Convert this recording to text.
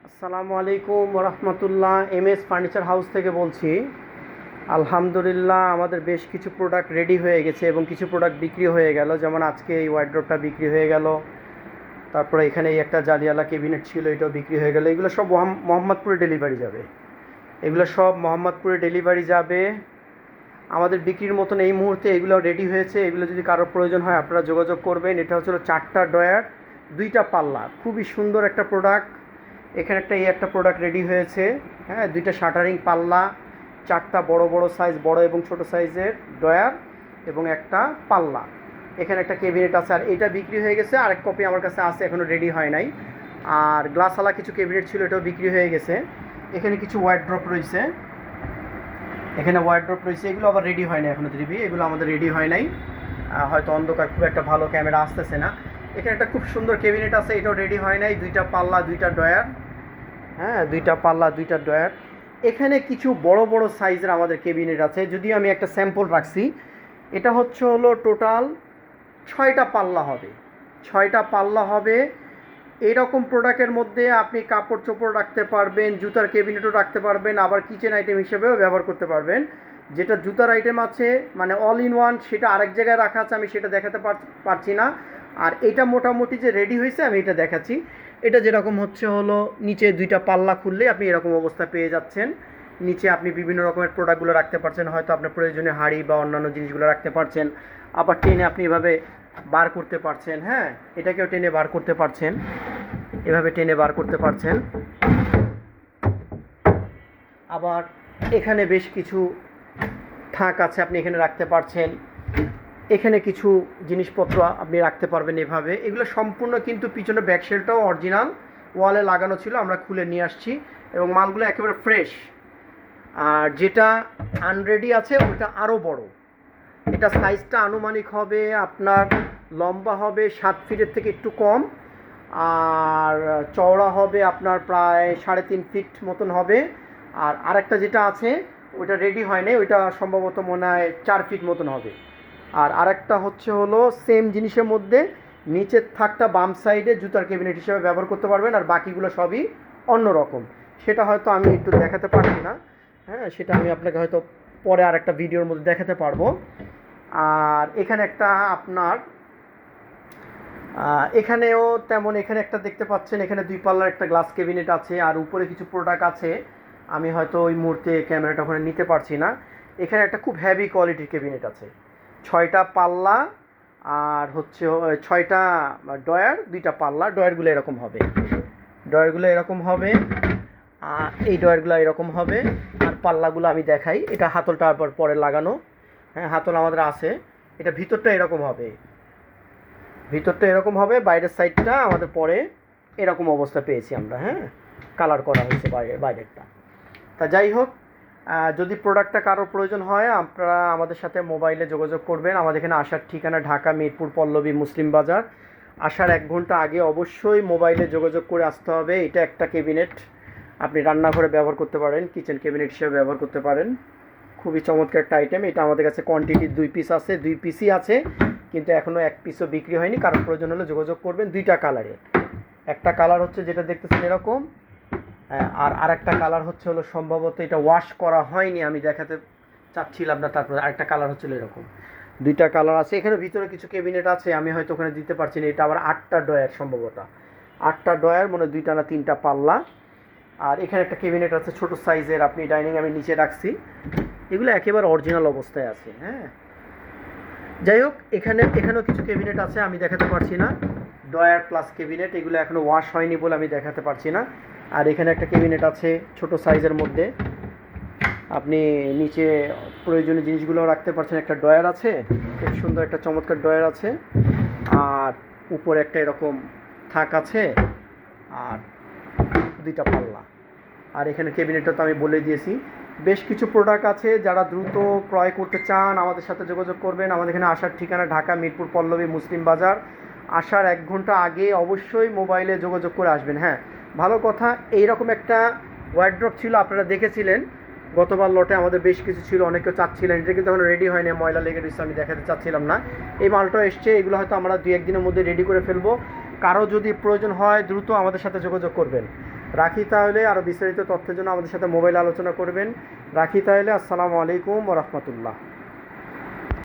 আসসালামু আলাইকুম রহমতুল্লাহ। MS furniture house থেকে বলছি। আলহামদুলিল্লাহ আমাদের বেশ কিছু প্রোডাক্ট রেডি হয়ে গেছে এবং কিছু প্রোডাক্ট বিক্রি হয়ে গেল। যেমন আজকে এই ওয়ার্ড্রপটা বিক্রি হয়ে গেল, তারপরে এখানে এই একটা জালিয়ালা ক্যাবিনেট ছিল, এটাও বিক্রি হয়ে গেল। এগুলো সব মোহাম্মদপুরে ডেলিভারি যাবে। এগুলো সব মোহাম্মদপুরে ডেলিভারি যাবে। আমাদের বিক্রির মতন এই মুহূর্তে এগুলো রেডি হয়েছে। এগুলো যদি কারোর প্রয়োজন হয় আপনারা যোগাযোগ করবেন। এটা হচ্ছিল 4টা ডয়ার, 2টা পাল্লা, খুবই সুন্দর একটা প্রোডাক্ট। এখানে একটা প্রোডাক্ট রেডি হয়েছে। হ্যাঁ, 2টা শাটারিং পাল্লা, 4টা বড় বড় সাইজ, বড় এবং ছোট সাইজের ডয়ার এবং একটা পাল্লা। এখানে একটা ক্যাবিনেট আছে, আর এটা বিক্রি হয়ে গেছে। আরেক কপি আমার কাছে আছে, এখনও রেডি হয় নাই। আর গ্লাসওয়ালা কিছু ক্যাবিনেট ছিল, এটাও বিক্রি হয়ে গেছে। এখানে কিছু ওয়ার্ড্রপ রয়েছে, এগুলো আবার রেডি হয় না এখনও দিবি, এগুলো আমাদের রেডি হয় নাই। হয়তো অন্ধকার, খুব একটা ভালো ক্যামেরা আসতেছে না। এখানে একটা খুব সুন্দর ক্যাবিনেট আছে, এটাও রেডি হয় নাই। 2টা পাল্লা, 2টা ডয়ার। হ্যাঁ, 2টা পাল্লা, 2টা ডয়ার। এখানে কিছু বড় বড় সাইজের আমাদের ক্যাবিনেট আছে, যদিও আমি একটা স্যাম্পল রাখছি। এটা হলো টোটাল 6টা পাল্লা হবে। 6টা পাল্লা হবে। এইরকম প্রোডাক্টের মধ্যে আপনি কাপড় চোপড় রাখতে পারবেন, জুতার ক্যাবিনেটও রাখতে পারবেন, আবার কিচেন আইটেম হিসেবেও ব্যবহার করতে পারবেন। যেটা জুতার আইটেম আছে, মানে অল ইন ওয়ান, সেটা আরেক জায়গায় রাখা আছে, আমি সেটা দেখাতে পারছি না। আর এটা মোটামুটি যে রেডি হয়েছে আমি এটা দেখাচ্ছি। এটা যেরকম হলো নিচে 2টা পাল্লা খুললে আপনি এরকম অবস্থা পেয়ে যাচ্ছেন। নিচে আপনি বিভিন্ন রকমের প্রোডাক্টগুলো রাখতে পারছেন, হয়তো আপনার প্রয়োজনে হাঁড়ি বা অন্যান্য জিনিসগুলো রাখতে পারছেন। আবার টেনে আপনি এভাবে বার করতে পারছেন। হ্যাঁ, এটাকেও টেনে বার করতে পারছেন, এভাবে টেনে বার করতে পারছেন। আবার এখানে বেশ কিছু থাক আছে, আপনি এখানে রাখতে পারছেন। এখানে কিছু জিনিসপত্র আপনি রাখতে পারবেন এভাবে। এগুলো সম্পূর্ণ কিন্তু পিছনে ব্যাকশেলটাও অরিজিনাল, ওয়ালে লাগানো ছিল, আমরা খুলে নিয়ে আসছি এবং মালগুলো একেবারে ফ্রেশ। আর যেটা আনরেডি আছে ওটা আরও বড়। এটা সাইজটা আনুমানিক হবে আপনার, লম্বা হবে 7 ফিটের থেকে একটু কম, আর চওড়া হবে আপনার প্রায় 3.5 ফিট মতন হবে। আর আরেকটা যেটা আছে ওইটা রেডি হয় নাই, ওইটা সম্ভবত মনে হয় 4 ফিট মতন হবে। আর আরেকটা হলো সেম জিনিসের মধ্যে নিচের থাকটা বাম সাইডে জুতার ক্যাবিনেট হিসেবে ব্যবহার করতে পারবেন, আর বাকিগুলো সবই অন্য রকম। সেটা হয়তো আমি একটু দেখাতে পারছি না। হ্যাঁ, সেটা আমি আপনাকে হয়তো পরে আর একটা ভিডিওর মধ্যে দেখাতে পারবো। আর এখানে একটা আপনার এখানেও তেমন, এখানে একটা দেখতে পাচ্ছেন, এখানে 2 পাল্লার একটা গ্লাস ক্যাবিনেট আছে, আর উপরে কিছু প্রোডাক্ট আছে। আমি হয়তো ওই মুহূর্তে ক্যামেরাটা ওখানে নিতে পারছি না। এখানে একটা খুব হেভি কোয়ালিটির ক্যাবিনেট আছে, 6টা পাল্লা, আর 6টা ডয়ার, 2টা পাল্লা। ডয়ারগুলো এরকম হবে, আর এই ডয়ারগুলো এরকম হবে। আর পাল্লাগুলো আমি দেখাই। এটা হাতলটা আবার পরে লাগানো। হ্যাঁ, হাতল আমাদের আছে। এটা ভিতরটা এরকম হবে, বাইরের সাইডটা আমাদের পরে এরকম অবস্থা পেয়েছি আমরা। হ্যাঁ, কালার করা হয়েছে বাইরেরটা। তা যাই হোক, যদি প্রোডাক্টটা কারোর প্রয়োজন হয় আপনারা আমাদের সাথে মোবাইলে যোগাযোগ করবেন। আমাদের এখানে আসার ঠিকানা ঢাকা মিরপুর পল্লবী মুসলিম বাজার। আসার 1 ঘন্টা আগে অবশ্যই মোবাইলে যোগাযোগ করে আসতে হবে। এটা একটা ক্যাবিনেট, আপনি রান্নাঘরে ব্যবহার করতে পারেন, কিচেন ক্যাবিনেট হিসেবে ব্যবহার করতে পারেন। খুবই চমৎকার একটা আইটেম। এটা আমাদের কাছে কোয়ান্টিটি 2 পিস আছে, 2 পিসই আছে, কিন্তু এখনও 1 পিসও বিক্রি হয়নি। কারোর প্রয়োজন হলে যোগাযোগ করবেন। 2টা কালারের, একটা কালার যেটা দেখতেছেন এরকম, আর আরেকটা কালার হলো সম্ভবত এটা ওয়াশ করা হয়নি, আমি দেখাতে চাচ্ছিলাম না। তারপরে আরেকটা কালার এরকম। 2টা কালার আছে। এখানে ভিতরে কিছু ক্যাবিনেট আছে, আমি হয়তো ওখানে দিতে পারছি না। এটা আবার 8টা ডয়ার, সম্ভবত 8টা ডয়ার, মানে 2টা না 3টা পাল্লা। আর এখানে একটা ক্যাবিনেট আছে ছোট সাইজের, আপনি ডাইনিং আমি নিচে রাখছি। এগুলো একেবারে অরিজিনাল অবস্থায় আছে। হ্যাঁ, যাই হোক, এখানেও কিছু ক্যাবিনেট আছে, আমি দেখাতে পারছি না। ডয়ার প্লাস ক্যাবিনেট, এগুলো এখনও ওয়াশ হয়নি বলে আমি দেখাতে পারছি না। আর এখানে একটা ক্যাবিনেট আছে ছোট সাইজের মধ্যে, আপনি নিচে প্রয়োজনীয় জিনিসগুলো রাখতে পারছেন। একটা ডয়ার আছে, খুব সুন্দর একটা চমৎকার ডয়ার আছে। আর উপরে একটা এরকম থাক আছে, আর 2টা পাল্লা। আর এখানে ক্যাবিনেটটা তো আমি বলে দিয়েছি। বেশ কিছু প্রোডাক্ট আছে, যারা দ্রুত ক্রয় করতে চান আমাদের সাথে যোগাযোগ করবেন। আমাদের এখানে আসার ঠিকানা ঢাকা মিরপুর পল্লবী মুসলিম বাজার। আসার 1 ঘন্টা আগে অবশ্যই মোবাইলে যোগাযোগ করে আসবেন। হ্যাঁ, ভালো কথা, এইরকম একটা ওয়ার্ড্রপ ছিল, আপনারা দেখেছিলেন গতবার লটে আমাদের বেশ কিছু ছিল, অনেকে চাচ্ছিলেন। এটা কিন্তু এখন রেডি হয়নি, ময়লা লেগে রয়েছে, আমি দেখাতে চাচ্ছিলাম না। এই মালটা এসছে, এগুলো হয়তো আমরা 2-1 দিনের মধ্যে রেডি করে ফেলবো। কারো যদি প্রয়োজন হয় দ্রুত আমাদের সাথে যোগাযোগ করবেন। রাখি তাহলে, আরও বিস্তারিত তথ্যের জন্য আমাদের সাথে মোবাইল আলোচনা করবেন। রাখি তাহলে, আসসালামু আলাইকুম ওয়া রাহমাতুল্লাহ।